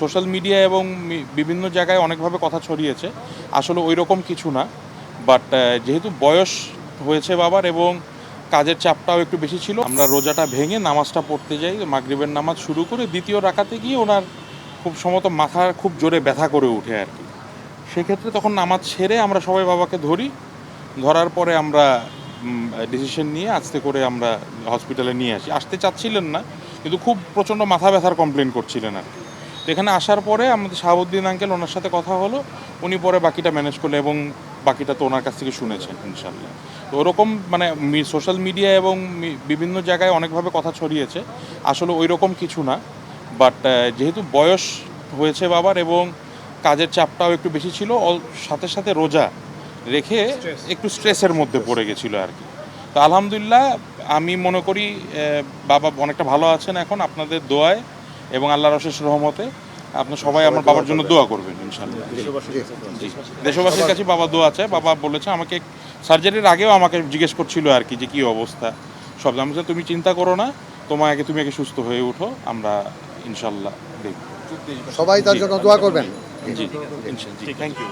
Social media এবং বিভিন্ন জায়গায় অনেকভাবে কথা ছড়িয়েছে, আসলে ওই রকম কিছু না। বাট যেহেতু বয়স হয়েছে বাবার এবং কাজের চাপটাও একটু বেশি ছিল, আমরা রোজাটা ভেঙে নামাজটা পড়তে যাই। মাগরিবের নামাজ শুরু করে দ্বিতীয় রাকাতে গিয়ে ওনার খুব সম্ভবত মাথার খুব জোরে ব্যথা করে উঠে আর কি। সেক্ষেত্রে তখন নামাজ ছেড়ে আমরা সবাই বাবাকে ধরি। ধরার পরে আমরা ডিসিশন নিয়ে আস্তে করে আমরা হসপিটালে নিয়ে আসি। আসতে চাচ্ছিলেন না, কিন্তু খুব প্রচণ্ড মাথা ব্যথার কমপ্লেন করছিলেন আর কি। তো এখানে আসার পরে আমাদের শাহাবুদ্দিন আঙ্কেল, ওনার সাথে কথা হলো, উনি পরে বাকিটা ম্যানেজ করলেন এবং বাকিটা তো ওনার কাছ থেকে শুনেছেন ইনশাল্লাহ। তো ওরকম মানে সোশ্যাল মিডিয়া এবং বিভিন্ন জায়গায় অনেকভাবে কথা ছড়িয়েছে, আসলে ওই রকম কিছু না। বাট যেহেতু বয়স হয়েছে বাবার এবং কাজের চাপটাও একটু বেশি ছিল, সাথে সাথে রোজা রেখে একটু স্ট্রেসের মধ্যে পড়ে গেছিলো আর কি। তো আলহামদুলিল্লাহ আমি মনে করি বাবা অনেকটা ভালো আছেন এখন আপনাদের দোয়ায় এবং আল্লাহর অশেষ রহমতে। আপনার সবাই আমার বাবার জন্য দোয়া করবেন ইনশাআল্লাহ। জি, দেশবাসীর কাছে বাবা দোয়া আছে। বাবা বলেছে আমাকে, সার্জারির আগেও আমাকে জিজ্ঞেস করছিল আর কি যে কী অবস্থা। সব আমি বলছি তুমি চিন্তা করো না, তুমি আগে সুস্থ হয়ে উঠো, আমরা ইনশাআল্লাহ দেখব। সবাই তার জন্য দোয়া করবেন। জি, ইনশাআল্লাহ। জি, থ্যাংক ইউ।